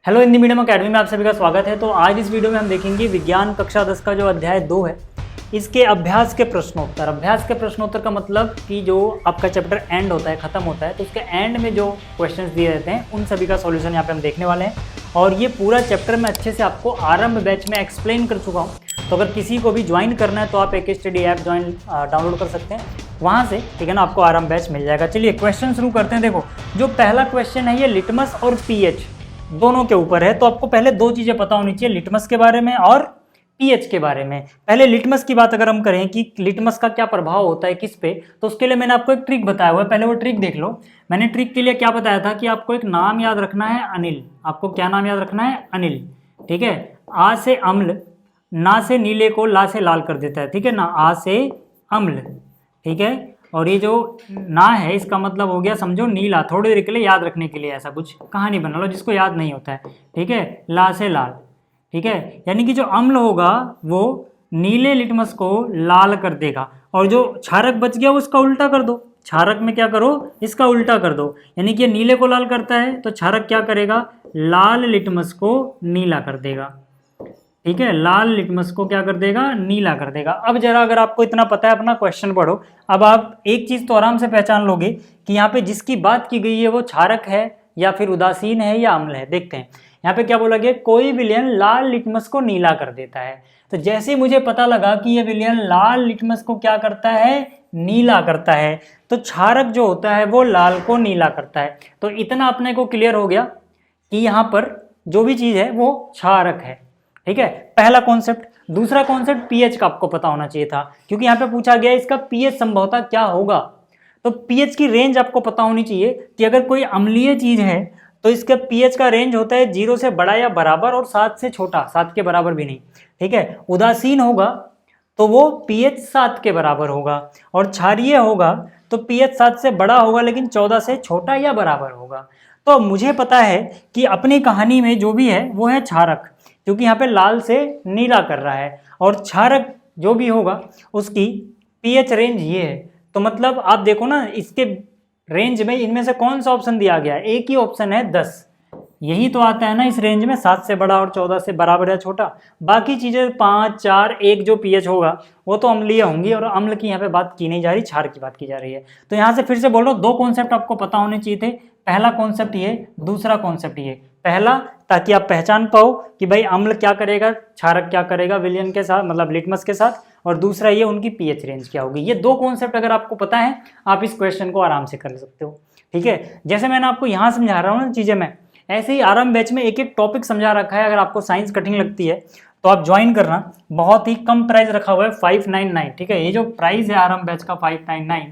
Hello Hindi medium academy में आप सभी का स्वागत है। तो आज इस वीडियो में हम देखेंगे विज्ञान कक्षा 10 का जो अध्याय 2 है इसके अभ्यास के प्रश्नोत्तर। अभ्यास के प्रश्नोत्तर का मतलब कि जो आपका चैप्टर एंड होता है, ख़त्म होता है, तो उसके एंड में जो क्वेश्चंस दिए रहते हैं उन सभी का सॉल्यूशन यहाँ पे हम देखने वाले हैं। और ये पूरा चैप्टर मैं अच्छे से आपको आरंभ बैच में एक्सप्लेन कर चुका हूँ। तो अगर किसी को भी ज्वाइन करना है तो आप एक स्टडी ऐप डाउनलोड कर सकते हैं वहाँ से, ठीक है ना, आपको आरंभ बैच मिल जाएगा। चलिए क्वेश्चन शुरू करते हैं। देखो जो पहला क्वेश्चन है ये लिटमस और पीएच दोनों के ऊपर है। तो आपको पहले दो चीज़ें पता होनी चाहिए, लिटमस के बारे में और पीएच के बारे में। पहले लिटमस की बात अगर हम करें कि लिटमस का क्या प्रभाव होता है किस पे, तो उसके लिए मैंने आपको एक ट्रिक बताया हुआ है। पहले वो ट्रिक देख लो। मैंने ट्रिक के लिए क्या बताया था कि आपको एक नाम याद रखना है, अनिल। आपको क्या नाम याद रखना है? अनिल, ठीक है। आ से अम्ल, ना से नीले को ला से लाल कर देता है, ठीक है ना, आ से अम्ल, ठीक है। और ये जो ना है इसका मतलब हो गया समझो नीला। थोड़ी देर के लिए याद रखने के लिए ऐसा कुछ कहानी बना लो जिसको याद नहीं होता है, ठीक है। ला से लाल, ठीक है। यानी कि जो अम्ल होगा वो नीले लिटमस को लाल कर देगा और जो क्षारक बच गया वो उसका उल्टा कर दो। क्षारक में क्या करो? इसका उल्टा कर दो। यानी कि नीले को लाल करता है तो क्षारक क्या करेगा? लाल लिटमस को नीला कर देगा, ठीक है। लाल लिटमस को क्या कर देगा? नीला कर देगा। अब जरा अगर आपको इतना पता है अपना क्वेश्चन पढ़ो। अब आप एक चीज तो आराम से पहचान लोगे कि यहाँ पे जिसकी बात की गई है वो क्षारक है या फिर उदासीन है या अम्ल है। देखते हैं यहाँ पे क्या बोला गया, कोई विलयन लाल लिटमस को नीला कर देता है। तो जैसे मुझे पता लगा कि ये विलयन लाल लिटमस को क्या करता है? नीला करता है। तो क्षारक जो होता है वो लाल को नीला करता है। तो इतना अपने को क्लियर हो गया कि यहाँ पर जो भी चीज है वो क्षारक है, ठीक है। पहला कॉन्सेप्ट। दूसरा कॉन्सेप्ट पीएच का आपको पता होना चाहिए था क्योंकि यहाँ पे पूछा गया इसका पीएच संभवतः क्या होगा। तो पीएच की रेंज आपको पता होनी चाहिए कि अगर कोई अम्लीय चीज है तो इसका पीएच का रेंज होता है 0 से बड़ा या बराबर और 7 से छोटा, 7 के बराबर भी नहीं, ठीक है। उदासीन होगा तो वो पीएच 7 के बराबर होगा और क्षारीय होगा तो पीएच 7 से बड़ा होगा लेकिन 14 से छोटा या बराबर होगा। तो मुझे पता है कि अपनी कहानी में जो भी है वो है क्षारक, क्योंकि यहाँ पे लाल से नीला कर रहा है और क्षारक जो भी होगा उसकी पीएच रेंज ये है। तो मतलब आप देखो ना इसके रेंज में इनमें से कौन सा ऑप्शन दिया गया है? एक ही ऑप्शन है 10। यही तो आता है ना इस रेंज में, 7 से बड़ा और 14 से बराबर या छोटा। बाकी चीजें 5, 4, 1 जो पीएच होगा वो तो अम्लीय होंगी और अम्ल की यहाँ पे बात की नहीं जा रही, क्षार की बात की जा रही है। तो यहाँ से फिर से बोल रहा हूँ, दो कॉन्सेप्ट आपको पता होने चाहिए थे। पहला कॉन्सेप्ट ये, दूसरा कॉन्सेप्ट ये। पहला ताकि आप पहचान पाओ कि भाई अम्ल क्या करेगा, क्षारक क्या करेगा विलयन के साथ, मतलब लिटमस के साथ, और दूसरा ये उनकी पीएच रेंज क्या होगी। ये दो कॉन्सेप्ट अगर आपको पता है आप इस क्वेश्चन को आराम से कर सकते हो, ठीक है। जैसे मैंने आपको यहाँ समझा रहा हूँ ना चीजें, मैं ऐसे ही आरंभ बैच में एक एक टॉपिक समझा रखा है। अगर आपको साइंस कठिन लगती है तो आप ज्वाइन करना। बहुत ही कम प्राइस रखा हुआ है 599, ठीक है। ये जो प्राइस है आरंभ बैच का 599,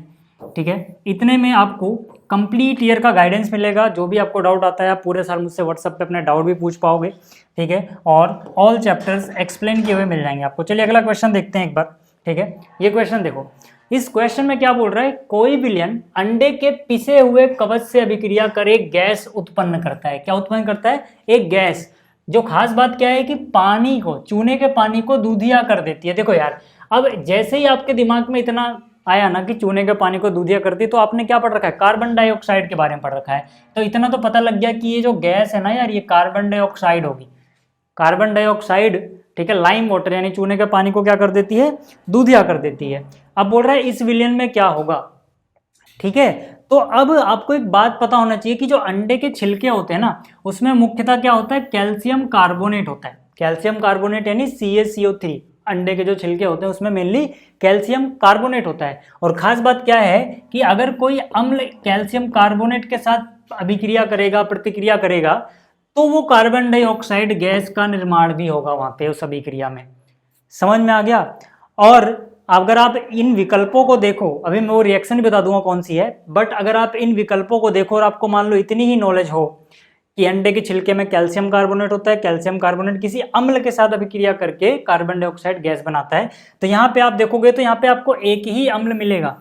ठीक है। इतने में आपको कंप्लीट ईयर का गाइडेंस मिलेगा। जो भी आपको डाउट आता है आप पूरे साल मुझसे व्हाट्सएप पे अपने डाउट भी पूछ पाओगे, ठीक है। और ऑल चैप्टर्स एक्सप्लेन किए हुए मिल जाएंगे आपको। चलिए अगला क्वेश्चन देखते हैं एक बार, ठीक है। ये क्वेश्चन देखो, इस क्वेश्चन में क्या बोल रहा है, कोई विलयन अंडे के पिसे हुए कवच से अभिक्रिया कर एक गैस उत्पन्न करता है। क्या उत्पन्न करता है? एक गैस। जो खास बात क्या है कि पानी को, चूने के पानी को दूधिया कर देती है। देखो यार, अब जैसे ही आपके दिमाग में इतना आया ना कि चूने के पानी को दूधिया करती है, तो आपने क्या पढ़ रखा है? कार्बन डाइऑक्साइड के बारे में पढ़ रखा है। तो इतना तो पता लग गया कि ये जो गैस है ना यार, ये कार्बन डाइऑक्साइड होगी। कार्बन डाइऑक्साइड, ठीक है, लाइम वाटर यानी चूने के पानी को क्या कर देती है? दूधिया कर देती है। अब बोल रहा है इस विलयन में क्या होगा, ठीक है। तो अब आपको एक बात पता होना चाहिए कि जो अंडे के छिलके होते हैं ना उसमें मुख्यतः क्या होता है? कैल्शियम कार्बोनेट होता है। कैल्शियम कार्बोनेट यानी CaCO3। अंडे के जो छिलके होते हैं उसमें मेनली कैल्शियम कार्बोनेट होता है। और खास बात क्या है कि अगर कोई अम्ल कैल्शियम कार्बोनेट के साथ अभिक्रिया करेगा, प्रतिक्रिया करेगा, तो वो कार्बन डाइऑक्साइड गैस का निर्माण भी होगा वहां पे उस अभिक्रिया में। समझ में आ गया? और अगर आप इन विकल्पों को देखो, अभी मैं वो रिएक्शन भी बता दूंगा कौन सी है, बट अगर आप इन विकल्पों को देखो और आपको मान लो इतनी ही नॉलेज हो कि अंडे के छिलके में कैल्शियम कार्बोनेट होता है, कैल्शियम कार्बोनेट किसी अम्ल के साथ अभिक्रिया करके कार्बन डाइऑक्साइड गैस बनाता है, तो यहाँ पे आप देखोगे तो यहाँ पे आपको एक ही अम्ल मिलेगा।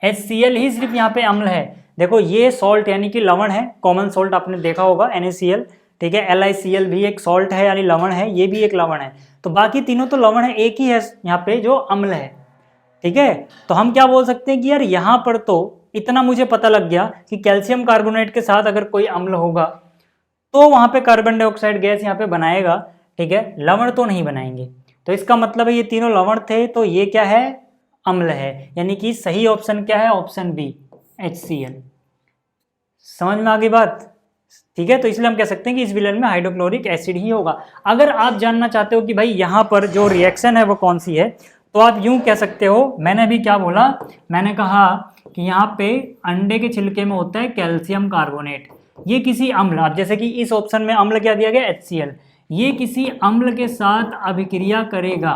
HCl ही सिर्फ यहाँ पे अम्ल है। देखो ये सॉल्ट यानी कि लवण है, कॉमन सॉल्ट आपने देखा होगा NaCl, ठीक है। LiCl भी एक सॉल्ट है यानी लवण है, ये भी एक लवण है। तो बाकी तीनों तो लवण है, एक ही है यहाँ पे जो अम्ल है, ठीक है। तो हम क्या बोल सकते हैं कि यार यहाँ पर तो इतना मुझे पता लग गया कि कैल्शियम कार्बोनेट के साथ अगर कोई अम्ल होगा तो वहां पे कार्बन डाइऑक्साइड गैस यहाँ पे बनाएगा, ठीक है, लवण तो नहीं बनाएंगे। तो इसका मतलब है ये तीनों लवण थे, तो ये क्या है, अम्ल है, यानी कि सही ऑप्शन क्या है, ऑप्शन बी HCl। समझ में आ गई बात, ठीक है। तो इसलिए हम कह सकते हैं कि इस विलेन में हाइड्रोक्लोरिक एसिड ही होगा। अगर आप जानना चाहते हो कि भाई यहाँ पर जो रिएक्शन है वो कौन सी है, तो आप यूं कह सकते हो, मैंने अभी क्या बोला, मैंने कहा कि यहाँ पे अंडे के छिलके में होता है कैल्शियम कार्बोनेट, ये किसी अम्ल, अब जैसे कि इस ऑप्शन में अम्ल क्या दिया गया, HCl, ये किसी अम्ल के साथ अभिक्रिया करेगा,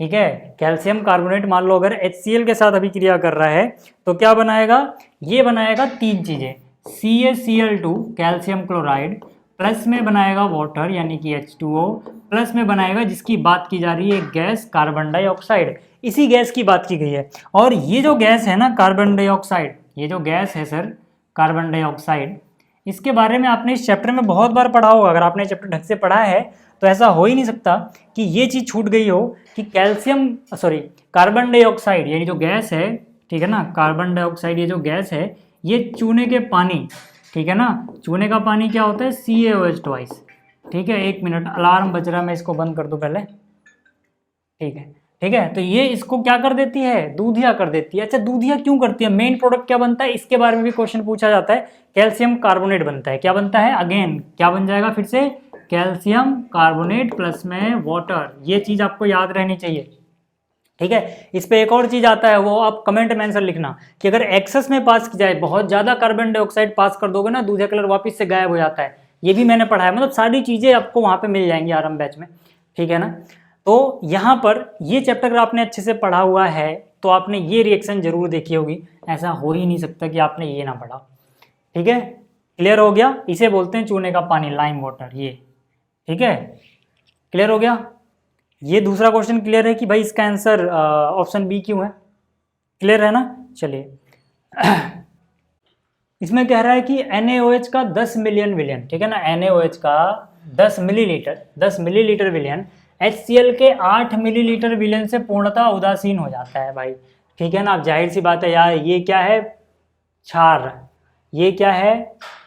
ठीक है। कैल्शियम कार्बोनेट मान लो अगर HCl के साथ अभिक्रिया कर रहा है तो क्या बनाएगा, ये बनाएगा तीन चीजें, CaCl2 कैल्शियम क्लोराइड, प्लस में बनाएगा वाटर यानी कि H2O, प्लस में बनाएगा जिसकी बात की जा रही है गैस कार्बन डाइऑक्साइड, इसी गैस की बात की गई है। और ये जो गैस है ना कार्बन डाइऑक्साइड, ये जो गैस है सर कार्बन डाइऑक्साइड, इसके बारे में आपने इस चैप्टर में बहुत बार पढ़ा होगा। अगर आपने चैप्टर ढंग से पढ़ा है तो ऐसा हो ही नहीं सकता कि ये चीज़ छूट गई हो कि कार्बन डाइऑक्साइड यानी जो गैस है, ठीक है ना, कार्बन डाइऑक्साइड ये जो गैस है ये चूने के पानी, ठीक है ना, चूने का पानी क्या होता है, CaOH2, ठीक है। एक मिनट, अलार्म बज रहा है, मैं इसको बंद कर दूं पहले, ठीक है, ठीक है। तो ये इसको क्या कर देती है, दूधिया कर देती है। अच्छा, दूधिया क्यों करती है, मेन प्रोडक्ट क्या बनता है, इसके बारे में भी क्वेश्चन पूछा जाता है। कैल्शियम कार्बोनेट बनता है, क्या बनता है, अगेन क्या बन जाएगा फिर से, कैल्शियम कार्बोनेट प्लस में वाटर, ये चीज आपको याद रहनी चाहिए, ठीक है। इस पे एक और चीज आता है, वो आप कमेंट में आंसर लिखना कि अगर एक्सेस में पास की जाए, बहुत ज्यादा कार्बन डाइऑक्साइड पास कर दोगे ना, दूधिया कलर वापस से गायब हो जाता है, ये भी मैंने पढ़ा है। मतलब सारी चीजें आपको वहां पे मिल जाएंगी आरंभ बैच में, ठीक है ना। तो यहाँ पर ये चैप्टर अगर आपने अच्छे से पढ़ा हुआ है तो आपने ये रिएक्शन जरूर देखी होगी, ऐसा हो ही नहीं सकता कि आपने ये ना पढ़ा, ठीक है। क्लियर हो गया, इसे बोलते हैं चूने का पानी, लाइम वाटर, ये, ठीक है। क्लियर हो गया, ये दूसरा क्वेश्चन क्लियर है कि भाई इसका आंसर ऑप्शन बी क्यों है, क्लियर है ना। चलिए इसमें कह रहा है कि NaOH का 10 मिलियन विलियन, ठीक है ना, NaOH का 10 मिलीलीटर विलियन HCl के 8 मिलीलीटर विलियन से पूर्णतः उदासीन हो जाता है भाई, ठीक है ना। अब जाहिर सी बात है यार, ये क्या है, क्षार, ये क्या है,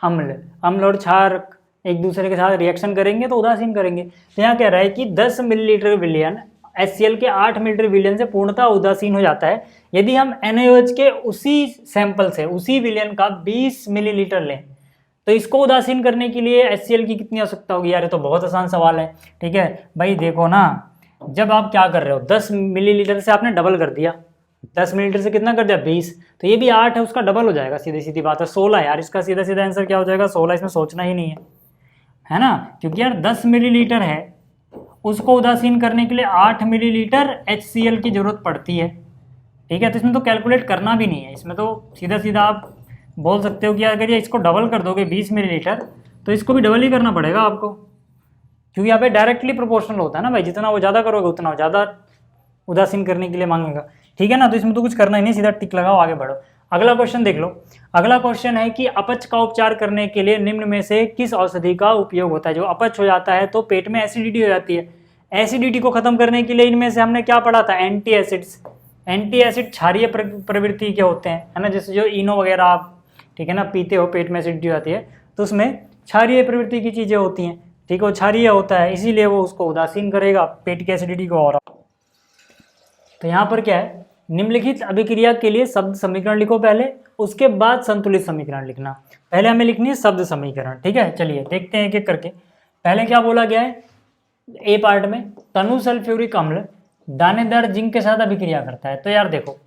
अम्ल और क्षार एक दूसरे के साथ रिएक्शन करेंगे तो उदासीन करेंगे। तो यहाँ कह रहा है कि 10 मिलीलीटर विलियन HCl के 8 मिलीलीटर विलियन से पूर्णतः उदासीन हो जाता है यदि हम NaOH के उसी सैंपल से, उसी विलियन का 20 मिलीलीटर लें। तो इसको उदासीन करने के लिए HCl की कितनी आवश्यकता होगी यार, ये तो बहुत आसान सवाल है, ठीक है भाई। देखो ना, जब आप क्या कर रहे हो, 10 मिलीलीटर से आपने डबल कर दिया, 10 मिलीलीटर से कितना कर दिया, 20, तो ये भी 8 है, उसका डबल हो जाएगा, सीधी सीधी बात है 16 यार, इसका सीधा सीधा आंसर क्या हो जाएगा, 16, इसमें सोचना ही नहीं है ना। क्योंकि यार 10 मिलीलीटर है, उसको उदासीन करने के लिए 8 मिलीलीटर HCl की जरूरत पड़ती है, ठीक है। तो इसमें तो कैलकुलेट करना भी नहीं है, इसमें तो सीधा सीधा आप बोल सकते हो कि अगर ये इसको डबल कर दोगे 20 मिलीलीटर, तो इसको भी डबल ही करना पड़ेगा आपको, क्योंकि यहाँ पे डायरेक्टली प्रोपोर्शनल होता है ना भाई, जितना वो ज़्यादा करोगे उतना वो ज़्यादा उदासीन करने के लिए मांगेगा, ठीक है ना। तो इसमें तो कुछ करना ही नहीं, सीधा टिक लगाओ, आगे बढ़ो। अगला क्वेश्चन देख लो। अगला क्वेश्चन है कि अपच का उपचार करने के लिए निम्न में से किस औषधि का उपयोग होता है। जो अपच हो जाता है तो पेट में एसिडिटी हो जाती है, एसिडिटी को खत्म करने के लिए इनमें से हमने क्या पढ़ा था, एंटी एसिड्स। एंटी एसिड क्षारीय प्रवृत्ति के होते हैं, है ना, जैसे जो इनो वगैरह आप, ठीक है ना, पीते हो, पेट में एसिडिटी हो जाती है तो उसमें क्षारीय प्रवृत्ति की चीज़ें होती हैं, ठीक है, वो क्षारीय होता है, इसीलिए वो उसको उदासीन करेगा पेट की एसिडिटी को। और तो यहाँ पर क्या है, निम्नलिखित अभिक्रिया के लिए शब्द समीकरण लिखो पहले, उसके बाद संतुलित समीकरण लिखना। पहले हमें लिखनी है शब्द समीकरण, ठीक है। चलिए देखते हैं एक एक करके। पहले क्या बोला गया है, ए पार्ट में तनु सल्फ्यूरिक अम्ल दानेदार जिंक के साथ अभिक्रिया करता है। तो यार देखो,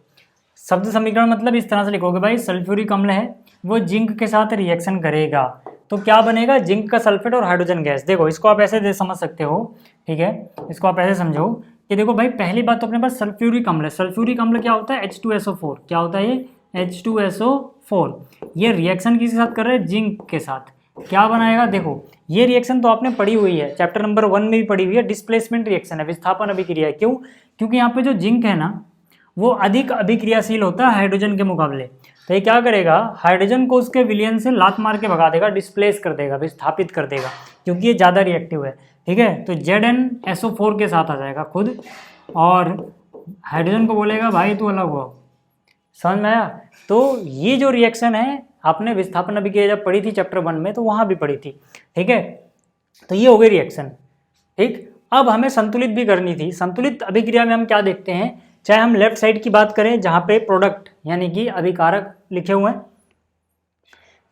शब्द समीकरण मतलब इस तरह से लिखोगे भाई, सल्फ्यूरिक अम्ल है वो जिंक के साथ रिएक्शन करेगा तो क्या बनेगा, जिंक का सल्फेट और हाइड्रोजन गैस। देखो इसको आप ऐसे समझ सकते हो, ठीक है, इसको आप ऐसे समझो कि देखो भाई, पहली बात तो अपने पास सल्फ्यूरिक अम्ल है। सल्फ्यूरिक अम्ल क्या होता है, H2SO4, क्या होता है ये H2SO4। ये रिएक्शन किसके साथ कर रहे हैं, जिंक के साथ। क्या बनाएगा, देखो ये रिएक्शन तो आपने पढ़ी हुई है, चैप्टर नंबर 1 में भी पढ़ी हुई है, डिस्प्लेसमेंट रिएक्शन है, विस्थापन अभिक्रिया है। क्यों, क्योंकि यहाँ पे जो जिंक है ना वो अधिक अभिक्रियाशील होता है हाइड्रोजन के मुकाबले। तो ये क्या करेगा, हाइड्रोजन को उसके विलयन से लात मार के भगा देगा, डिस्प्लेस कर देगा, विस्थापित कर देगा, क्योंकि ये ज़्यादा रिएक्टिव है, ठीक है। तो ZnSO4 के साथ आ जाएगा खुद, और हाइड्रोजन को बोलेगा भाई तू अलग हो। समझ में आया। तो ये जो रिएक्शन है आपने विस्थापन अभिक्रिया जब पढ़ी थी चैप्टर 1 में तो वहाँ भी पढ़ी थी, ठीक है। तो ये हो गई रिएक्शन, ठीक। अब हमें संतुलित भी करनी थी। संतुलित अभिक्रिया में हम क्या देखते हैं, चाहे हम लेफ्ट साइड की बात करें जहाँ पे प्रोडक्ट यानी कि अभिकारक लिखे हुए हैं,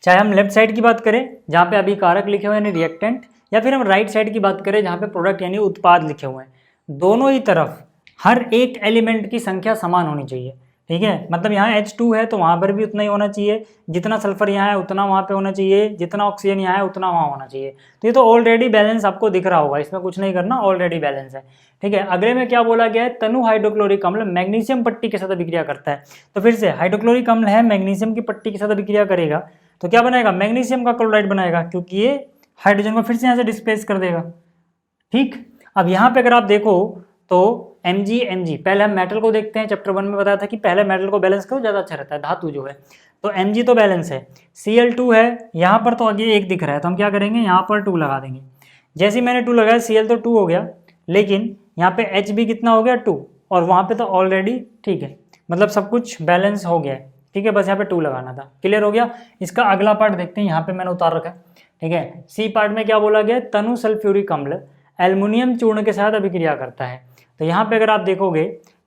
चाहे हम लेफ्ट साइड की बात करें जहाँ पे अभिकारक लिखे हुए हैं यानी रिएक्टेंट, या फिर हम राइट साइड की बात करें जहाँ पे प्रोडक्ट यानी उत्पाद लिखे हुए हैं, दोनों ही तरफ हर एक एलिमेंट की संख्या समान होनी चाहिए, ठीक है। मतलब यहाँ H2 है तो वहाँ पर भी उतना ही होना चाहिए, जितना सल्फर यहाँ है उतना वहाँ पे होना चाहिए, जितना ऑक्सीजन यहाँ है उतना वहाँ होना चाहिए। तो ये तो ऑलरेडी बैलेंस आपको दिख रहा होगा, इसमें कुछ नहीं करना, ऑलरेडी बैलेंस है, ठीक है। अगले में क्या बोला गया है, तनु हाइड्रोक्लोरिक अम्ल मैग्नीशियम पट्टी के साथ अभिक्रिया करता है। तो फिर से हाइड्रोक्लोरिक अम्ल है, मैग्नीशियम की पट्टी के साथ अभिक्रिया करेगा तो क्या बनाएगा, मैग्नीशियम का क्लोराइड बनाएगा, क्योंकि ये हाइड्रोजन को फिर से यहाँ से डिस्प्लेस कर देगा, ठीक। अब यहाँ पे अगर आप देखो तो Mg, पहले हम मेटल को देखते हैं। चैप्टर 1 में बताया था कि पहले मेटल को बैलेंस करो, ज़्यादा अच्छा रहता है, धातु जो है। तो Mg तो बैलेंस है, Cl2 है, यहाँ पर तो आगे 1 दिख रहा है तो हम क्या करेंगे, यहाँ पर 2 लगा देंगे। जैसे ही मैंने 2 लगाया Cl तो 2 हो गया, लेकिन यहाँ पे H भी कितना हो गया 2, और वहाँ पे तो ऑलरेडी, ठीक है, मतलब सब कुछ बैलेंस हो गया है, ठीक है। बस यहाँ पे 2 लगाना था, क्लियर हो गया। इसका अगला पार्ट देखते हैं, यहाँ पे मैंने उतार रखा है, ठीक है। सी पार्ट में क्या बोला गया, तनु सल्फ्यूरिक अम्ल एल्युमिनियम चूर्ण के साथ अभिक्रिया करता है। तो यहाँ पे अगर आप देखोगे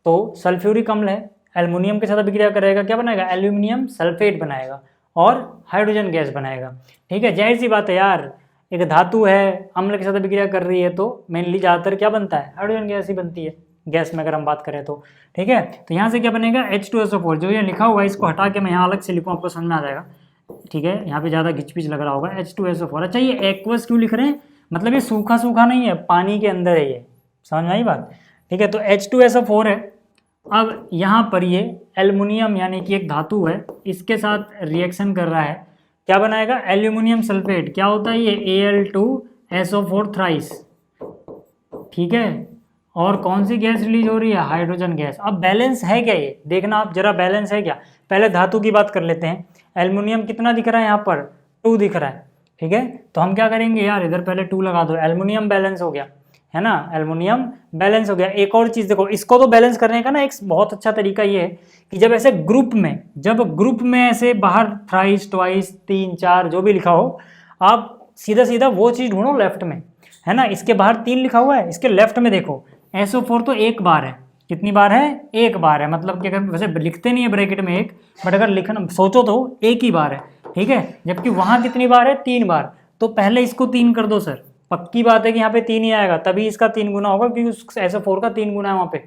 तो सल्फ्यूरिक अम्ल है, एल्युमिनियम के साथ अभिक्रिया करेगा, क्या बनाएगा, एल्यूमिनियम सल्फेट बनाएगा और हाइड्रोजन गैस बनाएगा, ठीक है। जाहिर सी बात है यार, एक धातु है अम्ल के साथ अभिक्रिया कर रही है तो मेनली ज़्यादातर क्या बनता है, हाइड्रोजन गैस ही बनती है, गैस में अगर हम बात करें तो, ठीक है। तो यहाँ से क्या बनेगा, H2SO4, जो ये लिखा हुआ है इसको हटा के मैं यहाँ अलग से लिखूँ, आपको समझ में आ जाएगा, ठीक है। यहाँ पे ज़्यादा घिचपिच लग रहा होगा, H2SO4। अच्छा, ये एक्वस क्यों लिख रहे हैं, मतलब ये सूखा सूखा नहीं है, पानी के अंदर है ये, समझ में आई बात, ठीक है। तो H2SO4 है। अब यहाँ पर ये एल्युमिनियम यानी कि एक धातु है, इसके साथ रिएक्शन कर रहा है, क्या बनाएगा, एल्यूमिनियम सल्फेट। क्या होता है ये, Al2SO4 थ्राइस, ठीक है। और कौन सी गैस रिलीज हो रही है, हाइड्रोजन गैस। अब बैलेंस है क्या, ये देखना आप जरा, बैलेंस है क्या। पहले धातु की बात कर लेते हैं, एल्युमिनियम कितना दिख रहा है, यहाँ पर 2 दिख रहा है, ठीक है। तो हम क्या करेंगे यार, इधर पहले 2 लगा दो, एल्युमिनियम बैलेंस हो गया, है ना, एल्युमिनियम बैलेंस हो गया। एक और चीज़ देखो, इसको तो बैलेंस करने का ना एक बहुत अच्छा तरीका ये है कि जब ऐसे ग्रुप में ऐसे बाहर थ्राइस, ट्वाइस, 3, 4 जो भी लिखा हो, आप सीधा सीधा वो चीज़ ढूंढो लेफ्ट में, है ना। इसके बाहर 3 लिखा हुआ है, इसके लेफ्ट में देखो SO4 तो 1 बार है, कितनी बार है, 1 बार है। मतलब कि अगर वैसे लिखते नहीं है ब्रैकेट में 1, बट अगर लिखना सोचो तो 1 ही बार है, ठीक है। जबकि वहाँ कितनी बार है, 3 बार। तो पहले इसको 3 कर दो सर, पक्की बात है कि यहाँ पे 3 ही आएगा, तभी इसका 3 गुना होगा, क्योंकि उस SO4 का 3 गुना है वहाँ पे।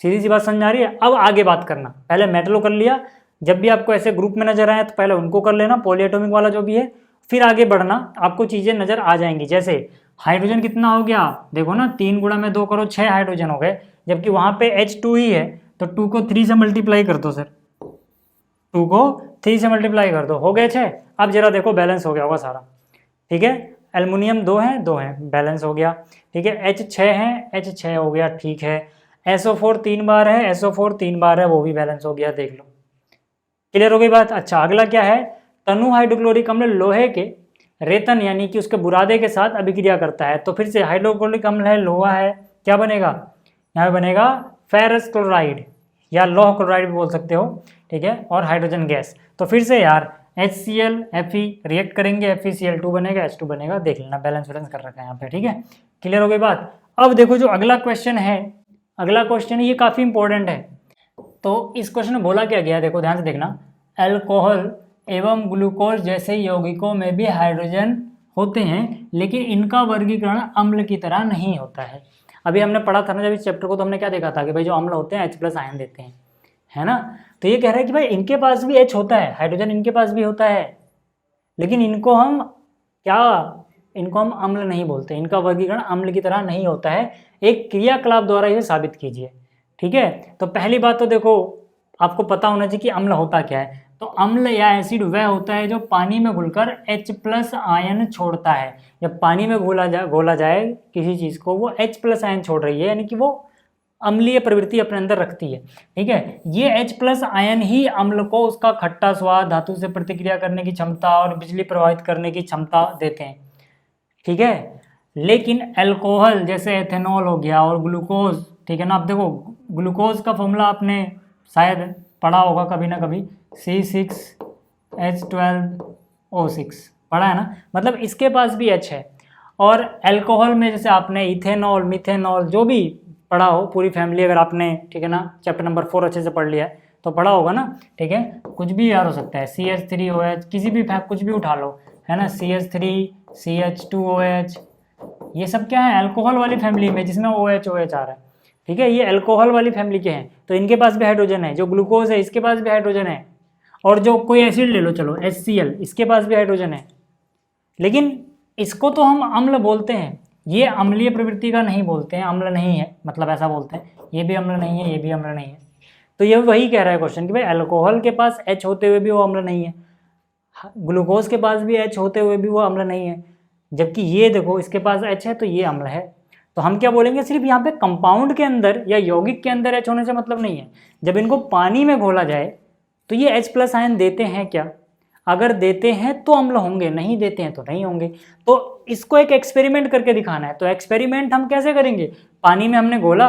सीधी सी बात समझ आ रही है। अब आगे बात करना, पहले मेटलो कर लिया, जब भी आपको ऐसे ग्रुप में नजर आए तो पहले उनको कर लेना, पॉलीएटॉमिक वाला जो भी है, फिर आगे बढ़ना, आपको चीज़ें नजर आ जाएंगी। जैसे हाइड्रोजन कितना हो गया, देखो ना, 3 गुणा में 2 करो, 6 हाइड्रोजन हो गए, जबकि वहाँ पे H2 ही है, तो 2 को 3 से मल्टीप्लाई कर दो सर, 2 को 3 से मल्टीप्लाई कर दो, हो गए 6। अब जरा देखो बैलेंस हो गया होगा सारा, ठीक है। एल्युमिनियम 2 है, बैलेंस हो गया, ठीक है। H6 है, H6 हो गया, ठीक है। SO4 3 बार है, SO4 3 बार है, वो भी बैलेंस हो गया, देख लो, क्लियर हो गई बात। अच्छा, अगला क्या है, तनु हाइड्रोक्लोरिक अम्ल लोहे के रेतन यानी कि उसके बुरादे के साथ अभिक्रिया करता है। तो फिर से हाइड्रोक्लोरिक अम्ल है, लोहा है, क्या बनेगा, यहाँ पे बनेगा फेरस क्लोराइड या लौह क्लोराइड भी बोल सकते हो, ठीक है, और हाइड्रोजन गैस। तो फिर से यार HCl Fe रिएक्ट करेंगे, FeCl2 बनेगा, H2 बनेगा, देख लेना, बैलेंस कर रखा है यहाँ पे, ठीक है, क्लियर हो गई बात। अब देखो जो अगला क्वेश्चन है, ये काफ़ी इंपॉर्टेंट है। तो इस क्वेश्चन में बोला क्या गया, देखो ध्यान से देखना, अल्कोहल एवं ग्लूकोज जैसे यौगिकों में भी हाइड्रोजन होते हैं, लेकिन इनका वर्गीकरण अम्ल की तरह नहीं होता है। अभी हमने पढ़ा था ना जब इस चैप्टर को, तो हमने क्या देखा था कि भाई जो अम्ल होते हैं H+ आयन देते हैं, है ना। तो ये कह रहा है कि भाई इनके पास भी H होता है, हाइड्रोजन इनके पास भी होता है, लेकिन इनको हम अम्ल नहीं बोलते, इनका वर्गीकरण अम्ल की तरह नहीं होता है। एक क्रियाकलाप द्वारा इसे साबित कीजिए, ठीक है। तो पहली बात तो देखो, आपको पता होना चाहिए कि अम्ल होता क्या है। तो अम्ल या एसिड वह होता है जो पानी में घुलकर H+ आयन छोड़ता है। जब पानी में घोला जाए किसी चीज़ को, वो H+ आयन छोड़ रही है, यानी कि वो अम्लीय प्रवृत्ति अपने अंदर रखती है, ठीक है। ये H+ आयन ही अम्ल को उसका खट्टा स्वाद, धातु से प्रतिक्रिया करने की क्षमता और बिजली प्रवाहित करने की क्षमता देते हैं, ठीक है। लेकिन अल्कोहल जैसे एथेनॉल हो गया और ग्लूकोज, ठीक है ना। अब देखो ग्लूकोज का फॉर्मूला आपने शायद पढ़ा होगा कभी ना कभी, C6 H12O6 पढ़ा है ना, मतलब इसके पास भी H है। और अल्कोहल में जैसे आपने इथेनॉल, मिथेनॉल जो भी पढ़ा हो, पूरी फैमिली अगर आपने, ठीक है ना, चैप्टर नंबर 4 अच्छे से पढ़ लिया है तो पढ़ा होगा ना, ठीक है, कुछ भी याद हो सकता है, CH3OH, किसी भी कुछ भी उठा लो, है ना, CH3, CH2OH, ये सब क्या है, अल्कोहल वाली फैमिली में जिसमें OH आ रहा है, ठीक है, ये अल्कोहल वाली फैमिली के हैं, तो इनके पास भी हाइड्रोजन है। जो ग्लूकोज है इसके पास भी हाइड्रोजन है, और जो कोई एसिड ले लो, चलो HCl, इसके पास भी हाइड्रोजन है। लेकिन इसको तो हम अम्ल बोलते हैं, ये अम्लीय प्रवृत्ति का नहीं बोलते हैं, अम्ल नहीं है, मतलब ऐसा बोलते हैं, ये भी अम्ल नहीं है, ये भी अम्ल नहीं है। तो ये वही कह रहा है क्वेश्चन कि भाई अल्कोहल के पास H होते हुए भी वो अम्ल नहीं है, ग्लूकोज के पास भी H होते हुए भी वो अम्ल नहीं है, जबकि ये देखो इसके पास H है तो ये अम्ल है। तो हम क्या बोलेंगे, सिर्फ यहाँ पे कंपाउंड के अंदर या यौगिक के अंदर H होने से मतलब नहीं है, जब इनको पानी में घोला जाए तो ये H+ आयन देते हैं क्या, अगर देते हैं तो अम्ल होंगे, नहीं देते हैं तो नहीं होंगे। तो इसको एक एक्सपेरिमेंट करके दिखाना है। तो एक्सपेरिमेंट हम कैसे करेंगे, पानी में हमने घोला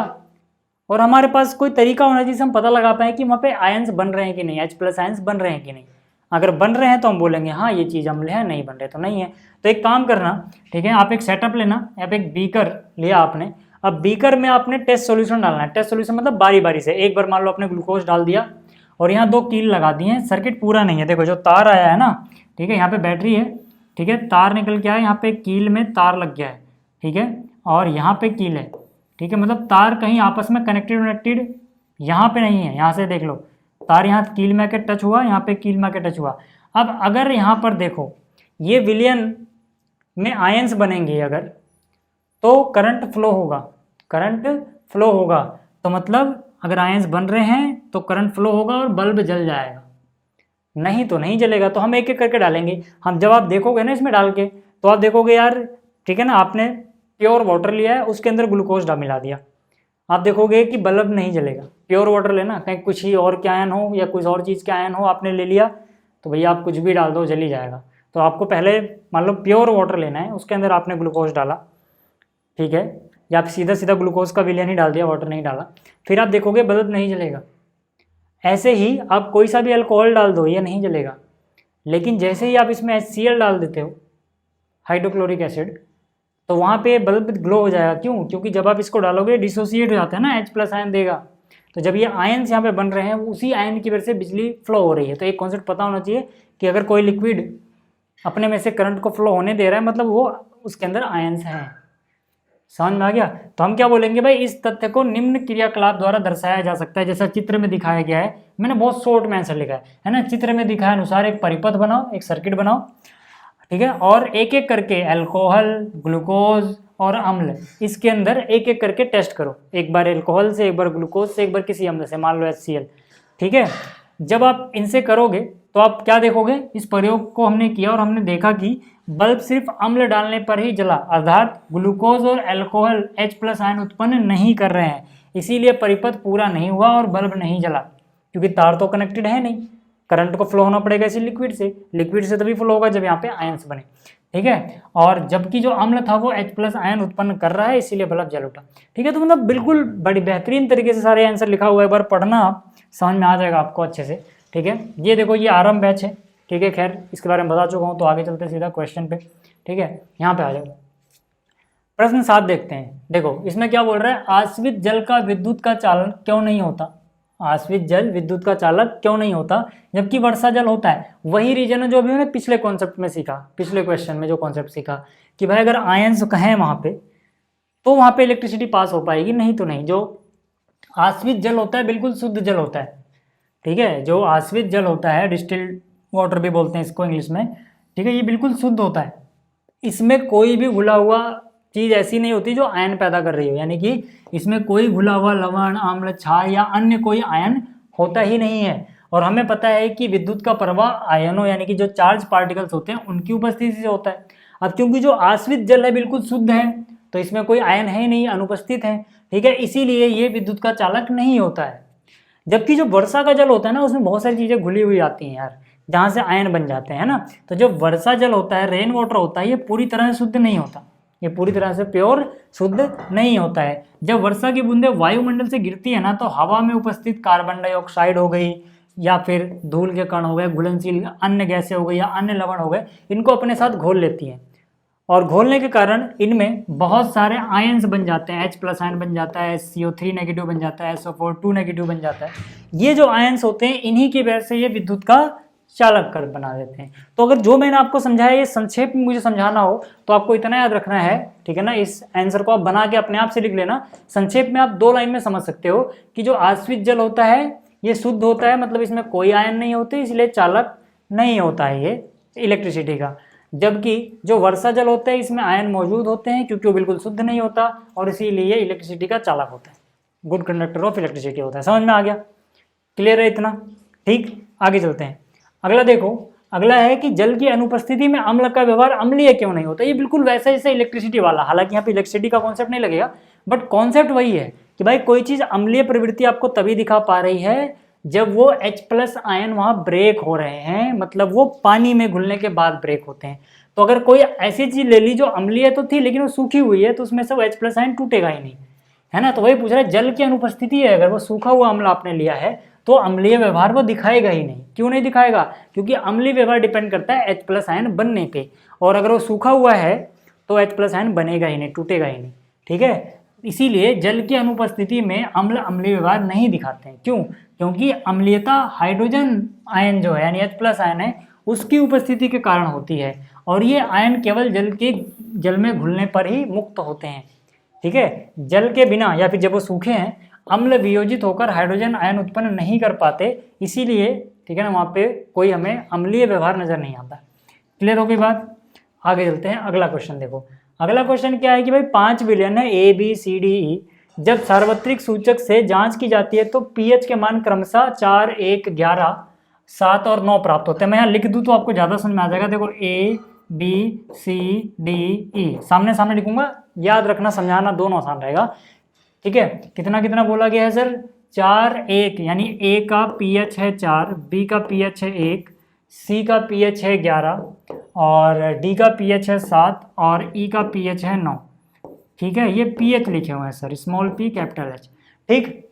और हमारे पास कोई तरीका होना चाहिए जिससे हम पता लगा पाए कि वहाँ पे आयंस बन रहे हैं कि नहीं, H+ आयंस बन रहे हैं कि नहीं। अगर बन रहे हैं तो हम बोलेंगे हाँ ये चीज़ अम्ल है, नहीं बन रहे तो नहीं है। तो एक काम करना, ठीक है, आप एक सेटअप लेना, आप एक बीकर लिया आपने, अब बीकर में आपने टेस्ट सॉल्यूशन डालना है। टेस्ट सॉल्यूशन मतलब बारी बारी से, एक बार मान लो आपने ग्लूकोज डाल दिया और यहाँ 2 कील लगा दिए हैं, सर्किट पूरा नहीं है, देखो जो तार आया है ना, ठीक है, यहाँ पे बैटरी है, ठीक है, तार निकल के आया, यहाँ पे कील में तार लग गया है, ठीक है, और यहाँ पे कील है, ठीक है, मतलब तार कहीं आपस में कनेक्टेड यहाँ पे नहीं है, यहाँ से देख लो, तार यहाँ कील में आके टच हुआ, यहाँ पे कील में आके टच हुआ। अब अगर यहाँ पर देखो ये विलयन में आयंस बनेंगे अगर, तो करंट फ्लो होगा, करंट फ्लो होगा, तो मतलब अगर आयंस बन रहे हैं तो करंट फ्लो होगा और बल्ब जल जाएगा, नहीं तो नहीं जलेगा। तो हम एक एक करके डालेंगे। हम जब आप देखोगे ना इसमें डाल के, तो आप देखोगे यार, ठीक है ना, आपने प्योर वाटर लिया है, उसके अंदर ग्लूकोज मिला दिया, आप देखोगे कि बल्ब नहीं जलेगा। प्योर वाटर लेना, कहीं कुछ ही और के आयन हो या कुछ और चीज़ के आयन हो, आपने ले लिया तो भैया आप कुछ भी डाल दो जल ही जाएगा। तो आपको पहले मान लो प्योर वाटर लेना है, उसके अंदर आपने ग्लूकोज डाला, ठीक है, या आप सीधा सीधा ग्लूकोज का विलयन ही डाल दिया, वाटर नहीं डाला, फिर आप देखोगे बल्ब नहीं जलेगा। ऐसे ही आप कोई सा भी अल्कोहल डाल दो, ये नहीं जलेगा। लेकिन जैसे ही आप इसमें HCl डाल देते हो, हाइड्रोक्लोरिक एसिड, तो वहाँ पे बल्ब ग्लो हो जाएगा। क्यों? क्योंकि जब आप इसको डालोगे डिसोसिएट हो जाता है ना, H+ आयन देगा। तो जब ये आयन्स यहाँ पे बन रहे हैं, उसी आयन की वजह से बिजली फ्लो हो रही है। तो एक कॉन्सेप्ट पता होना चाहिए कि अगर कोई लिक्विड अपने में से करंट को फ्लो होने दे रहा है, मतलब वो उसके अंदर आयन्स हैं। समझ में आ गया? तो हम क्या बोलेंगे भाई, इस तथ्य को निम्न क्रियाकलाप द्वारा दर्शाया जा सकता है, जैसा चित्र में दिखाया गया है। मैंने बहुत शॉर्ट में आंसर लिखा है ना। चित्र में दिखाए अनुसार एक परिपथ बनाओ, एक सर्किट बनाओ, ठीक है, और एक एक करके अल्कोहल, ग्लूकोज और अम्ल, इसके अंदर एक एक करके टेस्ट करो। एक बार अल्कोहल से, एक बार ग्लूकोज से, एक बार किसी अम्ल से, मान लो HCl, ठीक है। जब आप इनसे करोगे तो आप क्या देखोगे, इस प्रयोग को हमने किया और हमने देखा कि बल्ब सिर्फ अम्ल डालने पर ही जला, अर्थात ग्लूकोज और अल्कोहल H+ आयन उत्पन्न नहीं कर रहे हैं, इसीलिए परिपथ पूरा नहीं हुआ और बल्ब नहीं जला, क्योंकि तार तो कनेक्टेड है नहीं। करंट को फ्लो होना पड़ेगा इसी लिक्विड से तभी फ्लो होगा जब यहाँ पे आयंस बने, ठीक है। और जबकि जो अम्ल था वो H+ आयन उत्पन्न कर रहा है, इसीलिए बल्ब जल उठा, ठीक है। तो मतलब बिल्कुल बड़ी बेहतरीन तरीके से सारे आंसर लिखा हुआ है, एक बार पढ़ना, आप समझ में आ जाएगा आपको अच्छे से, ठीक है। ये देखो, ये आरंभ बैच है, ठीक है। खैर इसके बारे में बता चुका हूँ, तो आगे चलते सीधा क्वेश्चन पे, ठीक है। यहाँ पे आ जाओ, प्रश्न 7 देखते हैं। देखो इसमें क्या बोल रहा है, आश्रित जल का विद्युत का चालन क्यों नहीं होता। आश्रित जल विद्युत का चालक क्यों नहीं होता, जबकि वर्षा जल होता है। वही रीजन है जो अभी हमने पिछले कॉन्सेप्ट में सीखा, पिछले क्वेश्चन में जो कॉन्सेप्ट सीखा कि भाई अगर आयंस कहें वहाँ पे, तो वहाँ पे इलेक्ट्रिसिटी पास हो पाएगी, नहीं तो नहीं। जो आश्रित जल होता है बिल्कुल शुद्ध जल होता है, ठीक है। जो आश्रित जल होता है, डिस्टिल्ड वाटर भी बोलते हैं इसको इंग्लिश में, ठीक है, ये बिल्कुल शुद्ध होता है। इसमें कोई भी घुला हुआ चीज़ ऐसी नहीं होती जो आयन पैदा कर रही हो, यानी कि इसमें कोई घुला हुआ लवण, अम्ल, क्षार या अन्य कोई आयन होता ही नहीं है। और हमें पता है कि विद्युत का प्रवाह आयनों यानी कि जो चार्ज पार्टिकल्स होते हैं उनकी उपस्थिति से होता है। अब क्योंकि जो आश्रित जल है बिल्कुल शुद्ध है, तो इसमें कोई आयन है ही नहीं, अनुपस्थित है, ठीक है, इसीलिए ये विद्युत का चालक नहीं होता है। जबकि जो वर्षा का जल होता है ना, उसमें बहुत सारी चीज़ें घुली हुई आती हैं यार, जहाँ से आयन बन जाते हैं ना। तो जो वर्षा जल होता है, रेन वाटर होता है, ये पूरी तरह से शुद्ध नहीं होता, ये पूरी तरह से प्योर शुद्ध नहीं होता है। जब वर्षा की बूंदें वायुमंडल से गिरती है ना, तो हवा में उपस्थित कार्बन डाइऑक्साइड हो गई, या फिर धूल के कण हो गए, घुलनशील अन्य गैसें हो गई या अन्य लवण हो गए, इनको अपने साथ घोल लेती हैं। और घोलने के कारण इनमें बहुत सारे आयन्स बन जाते हैं, H+ आयन बन जाता है, CO3 नेगेटिव बन जाता है, SO4 2 नेगेटिव बन जाता है। ये जो आयन्स होते हैं इन्हीं की वजह से ये विद्युत का चालक कर बना देते हैं। तो अगर जो मैंने आपको समझाया ये संक्षेप में मुझे समझाना हो तो आपको इतना याद रखना है, ठीक है ना। इस आंसर को आप बना के अपने आप से लिख लेना। संक्षेप में आप 2 लाइन में समझ सकते हो कि जो आश्रित जल होता है ये शुद्ध होता है, मतलब इसमें कोई आयन नहीं होते, इसलिए चालक नहीं होता है ये इलेक्ट्रिसिटी का। जबकि जो वर्षा जल होता है इसमें आयन मौजूद होते हैं क्योंकि वो बिल्कुल शुद्ध नहीं होता और इसीलिए इलेक्ट्रिसिटी का चालक होता है, गुड कंडक्टर ऑफ इलेक्ट्रिसिटी होता है। समझ में आ गया? क्लियर है इतना? ठीक, आगे चलते हैं। अगला देखो, अगला है कि जल की अनुपस्थिति में अम्ल का व्यवहार अम्लीय क्यों नहीं होता। ये बिल्कुल वैसा जैसे इलेक्ट्रिसिटी वाला, हालांकि यहाँ पे इलेक्ट्रिसिटी का कॉन्सेप्ट नहीं लगेगा, बट कॉन्सेप्ट वही है कि भाई कोई चीज अम्लीय प्रवृत्ति आपको तभी दिखा पा रही है जब वो H+ आयन वहां ब्रेक हो रहे हैं, मतलब वो पानी में घुलने के बाद ब्रेक होते हैं। तो अगर कोई ऐसी चीज ले ली जो अम्लीय तो थी लेकिन वो सूखी हुई है तो उसमें से वो H+ आयन टूटेगा ही नहीं, है ना। तो वही पूछ रहा है, जल की अनुपस्थिति है, अगर वो सूखा हुआ अम्ल आपने लिया है तो अम्लीय व्यवहार वो दिखाएगा ही नहीं। क्यों नहीं दिखाएगा? क्योंकि अम्लीय व्यवहार डिपेंड करता है H+ आयन बनने पे, और अगर वो सूखा हुआ है तो H+ आयन बनेगा ही नहीं, टूटेगा ही नहीं, ठीक है। इसीलिए जल की अनुपस्थिति में अम्ल अम्लीय व्यवहार नहीं दिखाते हैं। क्यों? क्योंकि अम्लीयता हाइड्रोजन आयन जो है यानी H+ आयन है उसकी उपस्थिति के कारण होती है, और ये आयन केवल जल में घुलने पर ही मुक्त होते हैं, ठीक है। जल के बिना या फिर जब वो सूखे हैं अम्ल वियोजित होकर हाइड्रोजन आयन उत्पन्न नहीं कर पाते, इसीलिए, ठीक है ना, वहाँ पे कोई हमें अम्लीय व्यवहार नजर नहीं आता। क्लियर हो गई बात? आगे चलते हैं। अगला क्वेश्चन देखो। अगला क्वेश्चन क्या है कि भाई 5 विलयन है ABCDE, जब सार्वत्रिक सूचक से जांच की जाती है तो pH के मान क्रमशः 4, 1, 11, 7 और 9 प्राप्त होते हैं। मैं यहाँ लिख दूँ तो आपको ज़्यादा समझ में आ जाएगा। देखो ABCDE सामने सामने लिखूंगा, याद रखना, समझाना दोनों आसान रहेगा, ठीक है। कितना कितना बोला गया है सर? 4, 1, यानी A का pH है 4, B का pH है 1, C का pH है 11 और D का pH है 7 और E का pH है 9, ठीक है। ये pH लिखे हुए हैं sir, small p capital H, ठीक।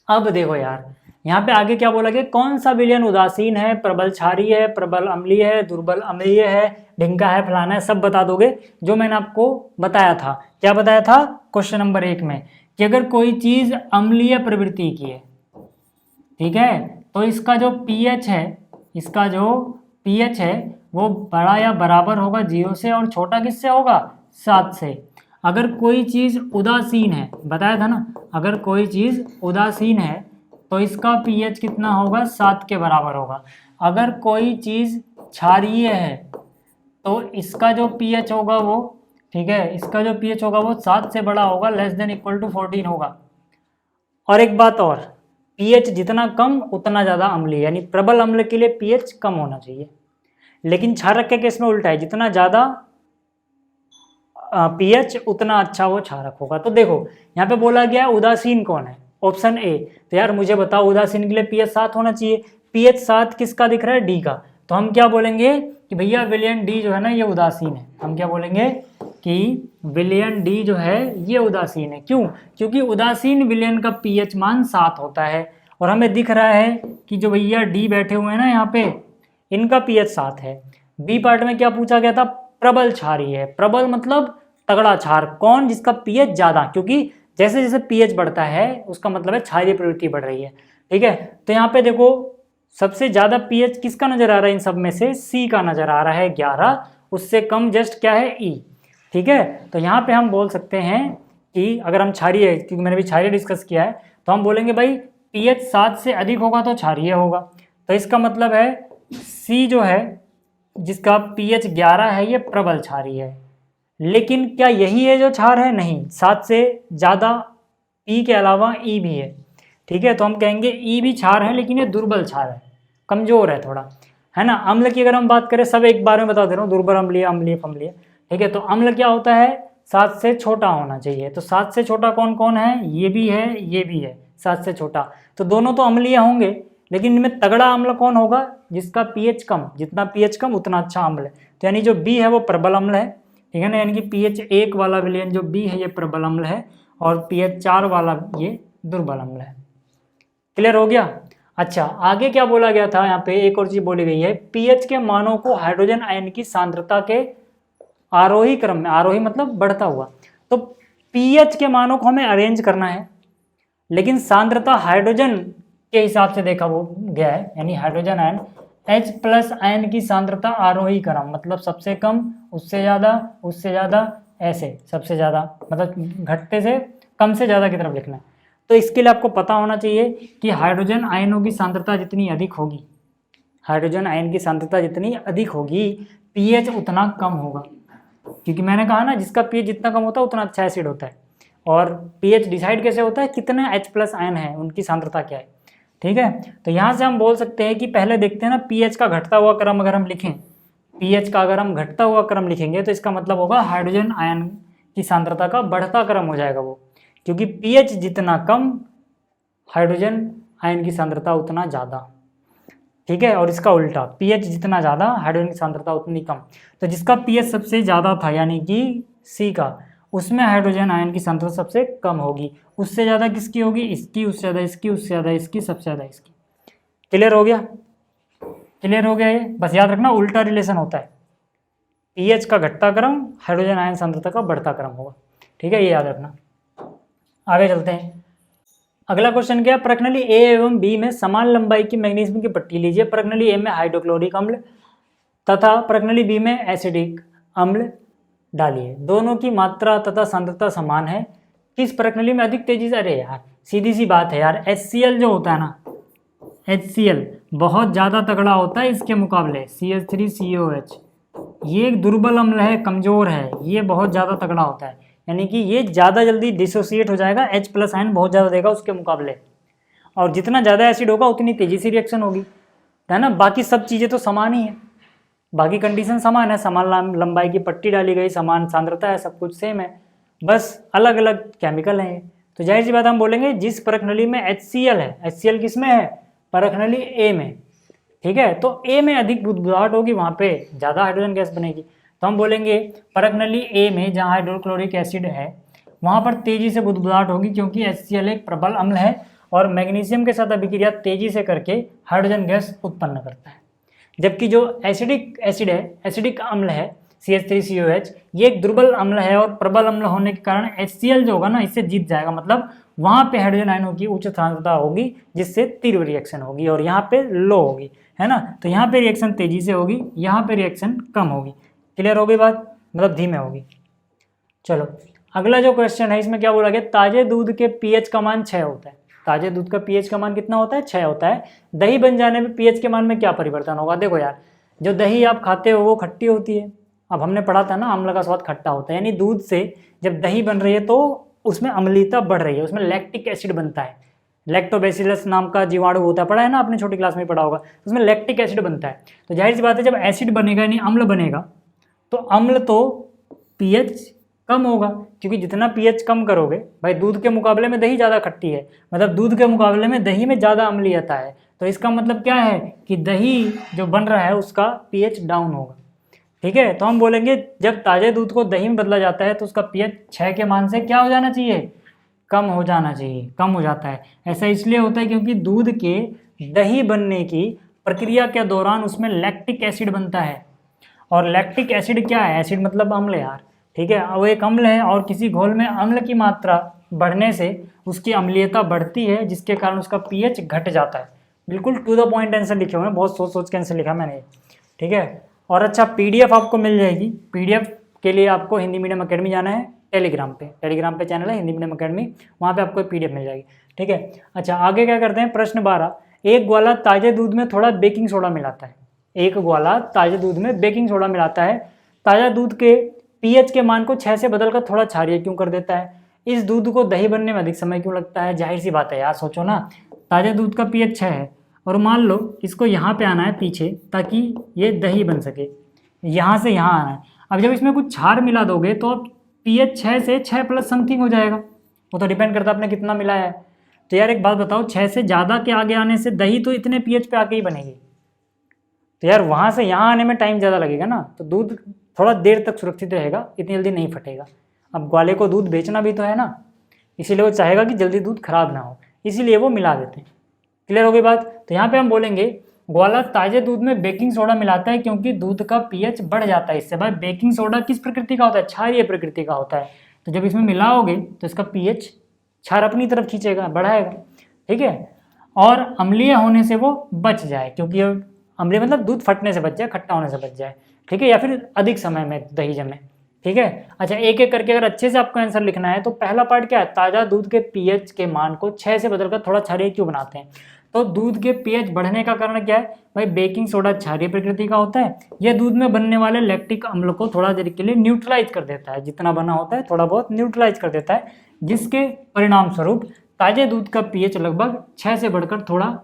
अब देखो यार, यहाँ पे आगे क्या बोला गया, कौन सा विलयन उदासीन है, प्रबल क्षारीय है, प्रबल अम्लीय है, दुर्बल अम्लीय है, ढिंका है, फलाना है, सब बता दोगे जो मैंने आपको बताया था। क्या बताया था क्वेश्चन नंबर 1 में कि अगर कोई चीज अम्लीय प्रवृत्ति की है, ठीक है, तो इसका जो pH है वो बड़ा या बराबर होगा 0 से और छोटा किससे होगा? 7 से। अगर कोई चीज उदासीन है, बताया था ना, अगर कोई चीज उदासीन है तो इसका pH कितना होगा? 7 के बराबर होगा। अगर कोई चीज क्षारीय है तो इसका जो pH होगा वो, ठीक है, इसका जो pH होगा वो 7 से बड़ा होगा, लेस देन इक्वल टू 14 होगा। और एक बात और, pH जितना कम उतना ज़्यादा अम्लीय, यानी प्रबल अम्ल के लिए pH कम होना चाहिए। लेकिन क्षारक के केस में उल्टा है, जितना ज़्यादा pH उतना अच्छा वो क्षारक होगा। तो देखो यहाँ पे बोला गया उदासीन कौन है? Option A. तो यार मुझे बताओ, उदासीन के लिए pH 7 होना चाहिए, pH 7 किसका दिख रहा है? D का। तो हम क्या बोलेंगे कि भैया विलयन D जो है ना ये उदासीन है। हम क्या बोलेंगे कि विलयन D जो है ये उदासीन है। क्यों? क्योंकि उदासीन विलयन का pH मान 7 होता है, और हमें दिख रहा है कि जो भैया D बैठे हुए हैं ना यहाँ पे, इनका pH 7 है। बी पार्ट में क्या पूछा गया था? प्रबल क्षारीय है। प्रबल मतलब तगड़ा क्षार। कौन? जिसका pH ज्यादा, क्योंकि जैसे जैसे pH बढ़ता है उसका मतलब है क्षारीय प्रवृत्ति बढ़ रही है, ठीक है। तो यहाँ पे देखो सबसे ज्यादा pH किसका नजर आ रहा है? इन सब में से C का नजर आ रहा है 11, उससे कम जस्ट क्या है? E, ठीक है। तो यहाँ पे हम बोल सकते हैं कि अगर हम क्षारीय, क्योंकि मैंने भी क्षारीय डिस्कस किया है, तो हम बोलेंगे भाई pH 7 से अधिक होगा तो क्षारीय होगा। तो इसका मतलब है C जो है जिसका pH 11 है ये प्रबल क्षारीय है। लेकिन क्या यही है जो क्षार है? नहीं, 7 से ज़्यादा E के अलावा E भी है, ठीक है। तो हम कहेंगे E भी क्षार है लेकिन ये दुर्बल क्षार है, कमजोर है थोड़ा, है ना। अम्ल की अगर हम बात करें, सब एक बार में बता दे रहा हूँ, दुर्बल अम्लीय, अम्लीय अम्लीय, ठीक है। तो अम्ल क्या होता है? 7 से छोटा होना चाहिए। तो 7 से छोटा कौन कौन है? ये भी है, ये भी है 7 से छोटा। तो दोनों तो अम्लीय होंगे, लेकिन इनमें तगड़ा अम्ल कौन होगा? जिसका pH कम, जितना pH कम उतना अच्छा अम्ल है। तो यानी जो B है वो प्रबल अम्ल है, ठीक है ना। यानी कि pH 1 वाला विलयन जो B है ये प्रबल अम्ल है, और pH 4 वाला ये दुर्बल अम्ल है। क्लियर हो गया? अच्छा, आगे क्या बोला गया था, यहाँ पे एक और चीज बोली गई है, पीएच के मानों को हाइड्रोजन आयन की सांद्रता के आरोही क्रम में, आरोही मतलब बढ़ता हुआ, तो पीएच के मानों को हमें अरेंज करना है, लेकिन सांद्रता हाइड्रोजन के हिसाब से देखा वो गया है, यानी hydrogen ion H plus ion की सांद्रता आरोही क्रम, मतलब सबसे कम, उससे ज़्यादा, ऐसे सबसे ज़्यादा, मतलब घटते से कम से ज़्यादा की तरफ लिखना है। तो इसके लिए आपको पता होना चाहिए कि हाइड्रोजन आयनों की सांद्रता जितनी अधिक होगी, हाइड्रोजन आयन की सांद्रता जितनी अधिक होगी, पीएच उतना कम होगा, क्योंकि मैंने कहा ना जिसका पीएच जितना कम होता है उतना अच्छा एसिड होता है। और पीएच डिसाइड कैसे होता है, कितने H प्लस आयन है, उनकी सांद्रता क्या है, ठीक है। तो यहाँ से हम बोल सकते हैं कि पहले देखते हैं ना, पीएच का घटता हुआ क्रम अगर हम लिखें, पीएच का अगर हम घटता हुआ क्रम लिखेंगे तो इसका मतलब होगा हाइड्रोजन आयन की सांद्रता का बढ़ता क्रम हो जाएगा वो, क्योंकि पीएच जितना कम हाइड्रोजन आयन की सांद्रता उतना ज़्यादा, ठीक है। और इसका उल्टा, पीएच जितना ज़्यादा हाइड्रोजन की सांद्रता उतनी कम। तो जिसका पीएच सबसे ज़्यादा था यानी कि सी का, उसमें हाइड्रोजन आयन की सांद्रता सबसे कम होगी, उससे ज़्यादा किसकी होगी, इसकी, उससे ज़्यादा इसकी, उससे ज़्यादा इसकी, सबसे ज़्यादा इसकी। क्लियर हो गया, क्लियर हो गया ये, बस याद रखना उल्टा रिलेशन होता है, पीएच का घटता क्रम हाइड्रोजन आयन सांद्रता का बढ़ता क्रम होगा, ठीक है, ये याद रखना। आगे चलते हैं। अगला क्वेश्चन क्या है, प्रश्नली ए एवं बी में समान लंबाई की मैग्नीशियम की पट्टी लीजिए। प्रश्नली ए में हाइड्रोक्लोरिक अम्ल तथा प्रश्नली बी में एसिडिक अम्ल डालिए, दोनों की मात्रा तथा सांद्रता समान है, किस प्रश्नली में अधिक तेजी से, अरे यार सीधी सी बात है यार, HCl जो होता है ना, HCl बहुत ज़्यादा तगड़ा होता है इसके मुकाबले, CH3COH, ये एक दुर्बल अम्ल है, कमज़ोर है, ये बहुत ज़्यादा तगड़ा होता है, यानी कि ये ज़्यादा जल्दी डिसोसिएट हो जाएगा, H प्लस आयन बहुत ज़्यादा देगा उसके मुकाबले, और जितना ज़्यादा एसिड होगा उतनी तेज़ी से रिएक्शन होगी, है ना। बाकी सब चीज़ें तो समान ही है, बाकी कंडीशन समान है, समान लंबाई की पट्टी डाली गई, समान सांद्रता है, सब कुछ सेम है, बस अलग अलग केमिकल हैं। तो जाहिर सी बात हम बोलेंगे जिस प्रश्नली में HCl है, HCl किस में है, प्रश्नली ए में, ठीक है। तो ए में अधिक बुदबुदाहट होगी, वहाँ पे ज़्यादा हाइड्रोजन गैस बनेगी, तो हम बोलेंगे प्रश्नली ए में जहाँ हाइड्रोक्लोरिक एसिड है वहाँ पर तेज़ी से बुदबुदाहट होगी, क्योंकि HCl एक प्रबल अम्ल है और मैग्नीशियम के साथ अभिक्रिया तेज़ी से करके हाइड्रोजन गैस उत्पन्न करता है। जबकि जो एसिडिक एसिड है, एसिडिक अम्ल है CH3COH, ये एक दुर्बल अम्ल है और प्रबल अम्ल होने के कारण HCl जो होगा ना इससे जीत जाएगा, मतलब वहाँ पे हाइड्रोजन आयनों की उच्च सांद्रता होगी जिससे तीव्र रिएक्शन होगी, और यहाँ पे लो होगी, है ना। तो यहाँ पे रिएक्शन तेज़ी से होगी, यहाँ पे रिएक्शन कम होगी। क्लियर हो गई बात, मतलब धीमे होगी। चलो अगला जो क्वेश्चन है इसमें क्या बोला गया, ताजे दूध के पीएच का मान 6 होता है, ताजे दूध का पीएच का मान कितना होता है, 6 होता है। दही बन जाने में पीएच के मान में क्या परिवर्तन होगा, देखो यार जो दही आप खाते हो वो खट्टी होती है, अब हमने पढ़ा था ना अम्ल का स्वाद खट्टा होता है, यानी दूध से जब दही बन रही है तो उसमें अम्लीयता बढ़ रही है, उसमें लैक्टिक एसिड बनता है, लैक्टोबैसिलस नाम का जीवाणु होता है, पढ़ा है ना आपने छोटी क्लास में पढ़ा होगा, उसमें लैक्टिक एसिड बनता है। तो जाहिर सी बात है जब एसिड बनेगा यानी अम्ल बनेगा तो अम्ल तो पीएच कम होगा, क्योंकि जितना पीएच कम करोगे, भाई दूध के मुकाबले में दही ज़्यादा खट्टी है, मतलब दूध के मुकाबले में दही में ज़्यादा अम्लीयता है, तो इसका मतलब क्या है कि दही जो बन रहा है उसका पीएच डाउन होगा, ठीक है। तो हम बोलेंगे जब ताज़े दूध को दही में बदला जाता है तो उसका पीएच 6 के मान से क्या हो जाना चाहिए, कम हो जाना चाहिए, कम हो जाता है। ऐसा इसलिए होता है क्योंकि दूध के दही बनने की प्रक्रिया के दौरान उसमें लैक्टिक एसिड बनता है, और लैक्टिक एसिड क्या है, एसिड मतलब अम्ल यार, ठीक है, वो एक अम्ल है और किसी घोल में अम्ल की मात्रा बढ़ने से उसकी अम्लीयता बढ़ती है, जिसके कारण उसका पीएच घट जाता है। बिल्कुल टू द पॉइंट आंसर लिखे हुए हैं, बहुत सोच सोच के आंसर लिखा मैंने, ठीक है। और अच्छा पीडीएफ आपको मिल जाएगी, पीडीएफ के लिए आपको हिंदी मीडियम अकेडमी जाना है, टेलीग्राम पे चैनल है हिंदी मीडियम अकेडमी, वहाँ पे आपको पीडीएफ मिल जाएगी, ठीक है। अच्छा आगे क्या करते हैं, प्रश्न 12, एक ग्वाला ताजे दूध में थोड़ा बेकिंग सोडा मिलाता है, एक ग्वाला ताजे दूध में बेकिंग सोडा मिलाता है, ताज़ा दूध के पीएच के मान को 6 से बदलकर थोड़ा क्षारीय क्यों कर देता है, इस दूध को दही बनने में अधिक समय क्यों लगता है। जाहिर सी बात है यार, सोचो ना, ताज़ा दूध का पीएच 6 है और मान लो इसको यहाँ पे आना है पीछे ताकि ये दही बन सके, यहाँ से यहाँ आना है, अब जब इसमें कुछ क्षार मिला दोगे तो अब पीएच 6 से 6 प्लस समथिंग हो जाएगा, वो तो डिपेंड करता है आपने कितना मिलाया है। तो यार एक बात बताओ, 6 से ज़्यादा के आगे आने से दही तो इतने पीएच पे आके ही बनेगी, तो यार वहाँ से यहाँ आने में टाइम ज़्यादा लगेगा ना, तो दूध थोड़ा देर तक सुरक्षित रहेगा, इतनी जल्दी नहीं फटेगा। अब ग्वाले को दूध बेचना भी तो है ना, इसीलिए वो चाहेगा कि जल्दी दूध खराब ना हो, इसीलिए वो मिला देते हैं, क्लियर हो गई बात। तो यहाँ पे हम बोलेंगे ग्वाला ताजे दूध में बेकिंग सोडा मिलाता है क्योंकि दूध का पीएच बढ़ जाता है इससे। भाई बेकिंग सोडा किस प्रकृति का होता है? क्षारीय प्रकृति का होता है। तो जब इसमें मिलाओगे तो इसका पीएच क्षार अपनी तरफ खींचेगा, बढ़ाएगा, ठीक है। और अम्लीय होने से वो बच जाए, क्योंकि अम्लीय मतलब दूध फटने से बच जाए, खट्टा होने से बच जाए, ठीक है, या फिर अधिक समय में दही जमे, ठीक है। अच्छा, एक एक करके अगर अच्छे से आपको आंसर लिखना है तो पहला पार्ट क्या है? ताज़ा दूध के पीएच के मान को 6 से बदलकर थोड़ा क्षारीय क्यों बनाते हैं? तो दूध के पीएच बढ़ने का कारण क्या है? भाई बेकिंग सोडा क्षारीय प्रकृति का होता है, यह दूध में बनने वाले लैक्टिक अम्ल को थोड़ा देर के लिए न्यूट्रलाइज कर देता है, जितना बना होता है थोड़ा बहुत न्यूट्रलाइज कर देता है, जिसके परिणाम स्वरूप ताजे दूध का पीएच लगभग 6 से बढ़कर थोड़ा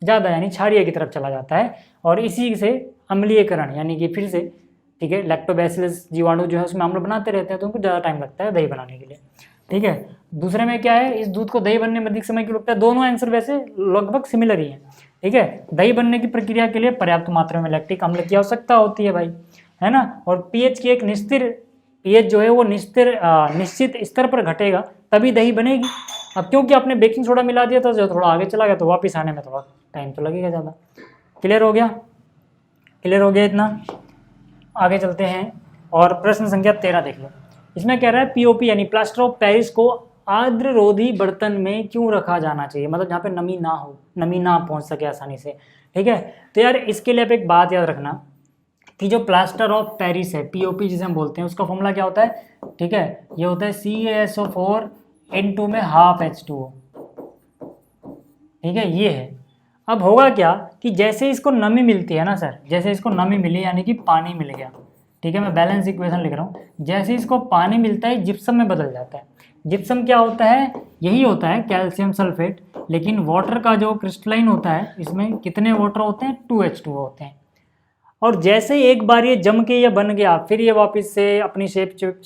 ज़्यादा यानी क्षारीय की तरफ चला जाता है, और इसी से अम्लीयकरण यानी कि फिर से, ठीक है, लैक्टोबैसिलस जीवाणु जो है उसमें अम्ल बनाते रहते हैं, तो उनको ज़्यादा टाइम लगता है दही बनाने के लिए, ठीक है। दूसरे में क्या है? इस दूध को दही बनने में अधिक समय क्यों लगता है? दोनों आंसर वैसे लगभग सिमिलर ही है, ठीक है। दही बनने की प्रक्रिया के लिए पर्याप्त मात्रा में लैक्टिक अम्ल की आवश्यकता होती है भाई, है ना। और पीएच की एक पीएच जो है वो निश्चित स्तर पर घटेगा तभी दही बनेगी। अब क्योंकि आपने बेकिंग सोडा मिला दिया था, जो थोड़ा आगे चला गया तो वापस आने में थोड़ा टाइम तो लगेगा ज़्यादा। क्लियर हो गया? क्लियर हो गया इतना? आगे चलते हैं और प्रश्न संख्या 13 देख लो। इसमें कह रहा है पीओपी यानी प्लास्टर ऑफ पेरिस को आर्द्ररोधी बर्तन में क्यों रखा जाना चाहिए? मतलब जहाँ पे नमी ना हो, नमी ना पहुँच सके आसानी से, ठीक है। तो यार इसके लिए आप एक बात याद रखना कि जो प्लास्टर ऑफ पेरिस है, पीओपी जिसे हम बोलते हैं, उसका फॉर्मूला क्या होता है? ठीक है, ये होता है CaSO4 N2 में हाफ H2O, ठीक है, ये है। अब होगा क्या कि जैसे इसको नमी मिलती है ना सर, जैसे इसको नमी मिली यानी कि पानी मिल गया, ठीक है, मैं बैलेंस इक्वेशन लिख रहा हूँ, जैसे इसको पानी मिलता है जिप्सम में बदल जाता है। जिप्सम क्या होता है? यही होता है कैल्शियम सल्फेट, लेकिन वाटर का जो क्रिस्टलाइन होता है इसमें कितने वाटर होते हैं? 2H2O होते हैं। और जैसे एक बार ये जम के ये बन गया, फिर ये वापस से अपनी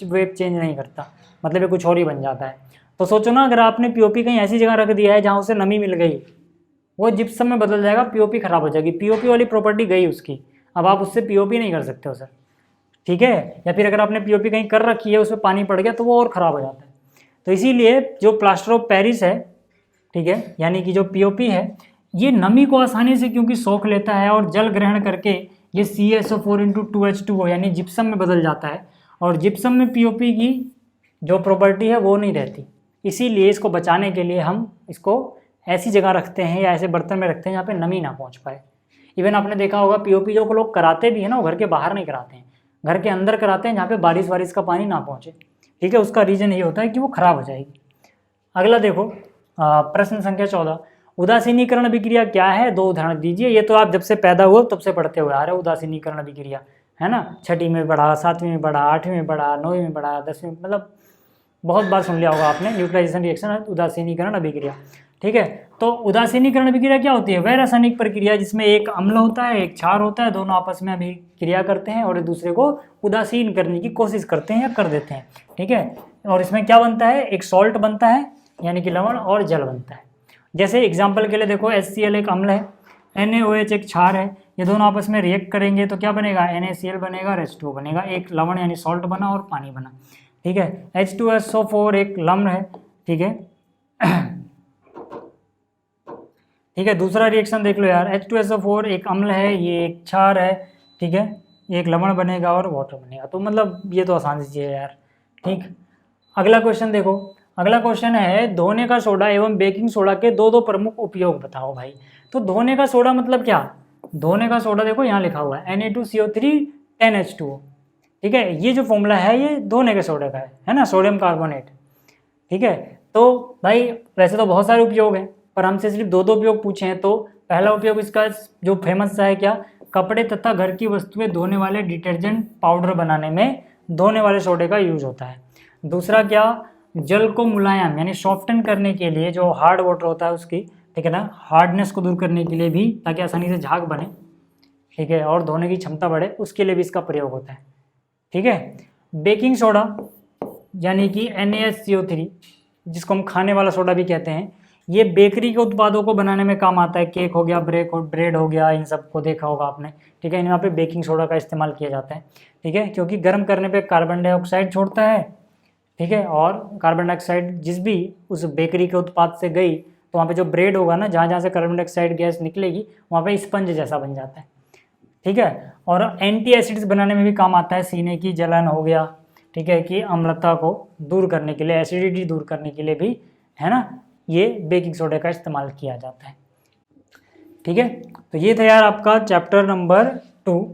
वेब चेंज नहीं करता, मतलब ये कुछ और ही बन जाता है। तो सोचो ना, अगर आपने पीओपी कहीं ऐसी जगह रख दिया है जहाँ उसे नमी मिल गई, वो जिप्सम में बदल जाएगा, पीओपी खराब हो जाएगी, पीओपी वाली प्रॉपर्टी गई उसकी, अब आप उससे पीओपी नहीं कर सकते हो सर, ठीक है। या फिर अगर आपने पीओपी कहीं कर रखी है, उसमें पानी पड़ गया तो वो और ख़राब हो जाता है। तो इसीलिए जो प्लास्टर ऑफ पेरिस है, ठीक है, यानी कि जो पीओपी है, ये नमी को आसानी से क्योंकि सोख लेता है और जल ग्रहण करके ये CaSO4 × 2H2O यानी जिप्सम में बदल जाता है, और जिप्सम में पीओपी की जो प्रॉपर्टी है वो नहीं रहती। इसीलिए इसको बचाने के लिए हम इसको ऐसी जगह रखते हैं या ऐसे बर्तन में रखते हैं जहाँ पे नमी ना पहुँच पाए। इवन आपने देखा होगा पीओपी जो लोग कराते भी हैं ना, वो घर के बाहर नहीं कराते हैं, घर के अंदर कराते हैं जहाँ पे बारिश वारिश का पानी ना पहुँचे, ठीक है। उसका रीज़न ये होता है कि वो खराब हो जाएगी। अगला देखो प्रश्न संख्या 14, उदासीनीकरण अभिक्रिया क्या है? 2 उदाहरण दीजिए। ये तो आप जब से पैदा हुए तब से पढ़ते हुए आ रहे हो, उदासीनीकरण अभिक्रिया, है ना। 6वीं में पढ़ा, 7वीं में पढ़ा, 8वीं में पढ़ा, 9वीं में पढ़ा, 10वीं, मतलब बहुत बार सुन लिया होगा आपने, न्यूट्रलाइजेशन रिएक्शन, उदासीनीकरण अभिक्रिया, ठीक है। तो उदासीनीकरण अभिक्रिया क्या होती है? वह रासायनिक प्रक्रिया जिसमें एक अम्ल होता है, एक क्षार होता है, दोनों आपस में अभिक्रिया करते हैं और एक दूसरे को उदासीन करने की कोशिश करते हैं या कर देते हैं, ठीक है। और इसमें क्या बनता है? एक सॉल्ट बनता है यानी कि लवण, और जल बनता है। जैसे एग्जाम्पल के लिए देखो, HCl एक अम्ल है, NaOH एक क्षार है, ये दोनों आपस में रिएक्ट करेंगे तो क्या बनेगा? NaCl बनेगा और H2O बनेगा, एक लवण यानी सॉल्ट बना और पानी बना, ठीक है। H2SO4 एक लवण है, ठीक है, ठीक है। दूसरा रिएक्शन देख लो यार, H2SO4 एक अम्ल है, ये एक क्षार है, ठीक है, ये एक लवण बनेगा और वाटर बनेगा। तो मतलब ये तो आसान सी चीज़ है यार, ठीक। अगला क्वेश्चन देखो, अगला क्वेश्चन है धोने का सोडा एवं बेकिंग सोडा के दो प्रमुख उपयोग बताओ भाई। तो धोने का सोडा मतलब क्या? धोने का सोडा देखो यहाँ लिखा हुआ है Na2CO3 10H2O, ठीक है। ये जो फॉर्मूला है ये धोने के सोडे का है ना, सोडियम कार्बोनेट, ठीक है। तो भाई वैसे तो बहुत सारे उपयोग हैं, पर हमसे सिर्फ 2 उपयोग पूछे हैं। तो पहला उपयोग इसका जो फेमस सा है क्या? कपड़े तथा घर की वस्तुएं धोने वाले डिटर्जेंट पाउडर बनाने में धोने वाले सोडे का यूज होता है। दूसरा क्या? जल को मुलायम यानी सॉफ्टन करने के लिए, जो हार्ड वाटर होता है उसकी, ठीक है ना, हार्डनेस को दूर करने के लिए भी, ताकि आसानी से झाग बने, ठीक है, और धोने की क्षमता बढ़े, उसके लिए भी इसका प्रयोग होता है, ठीक है। बेकिंग सोडा यानी कि NaCO3, जिसको हम खाने वाला सोडा भी कहते हैं, ये बेकरी के उत्पादों को बनाने में काम आता है। केक हो गया, ब्रेड हो गया, इन सब को देखा होगा आपने, ठीक है। यहाँ पे बेकिंग सोडा का इस्तेमाल किया जाता है, ठीक है, क्योंकि गर्म करने पे कार्बन डाइऑक्साइड छोड़ता है, ठीक है, और कार्बन डाइऑक्साइड जिस भी उस बेकरी के उत्पाद से गई तो वहाँ पे जो ब्रेड होगा ना, जहाँ जहाँ से कार्बन डाइऑक्साइड गैस निकलेगी वहाँ पे स्पंज जैसा बन जाता है, ठीक है। और एंटी एसिड्स बनाने में भी काम आता है, सीने की जलन हो गया, ठीक है, कि अम्लता को दूर करने के लिए, एसिडिटी दूर करने के लिए भी, है ना, ये बेकिंग सोडा का इस्तेमाल किया जाता है, ठीक है। तो ये था यार आपका चैप्टर नंबर 2,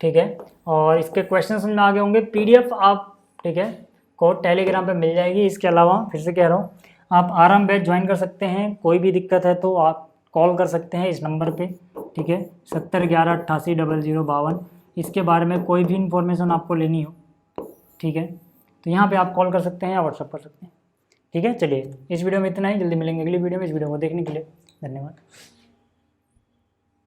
ठीक है। और इसके क्वेश्चन समझ में आ गए होंगे। PDF आप, ठीक है, को टेलीग्राम पे मिल जाएगी। इसके अलावा फिर से कह रहा हूँ, आप आराम बैच ज्वाइन कर सकते हैं। कोई भी दिक्कत है तो आप कॉल कर सकते हैं इस नंबर पे, ठीक है, 7011880052। इसके बारे में कोई भी इंफॉर्मेशन आपको लेनी हो, ठीक है, तो यहाँ पे आप कॉल कर सकते हैं या व्हाट्सअप कर सकते हैं, ठीक है। चलिए, इस वीडियो में इतना ही, जल्दी मिलेंगे अगली वीडियो में। इस वीडियो को देखने के लिए धन्यवाद।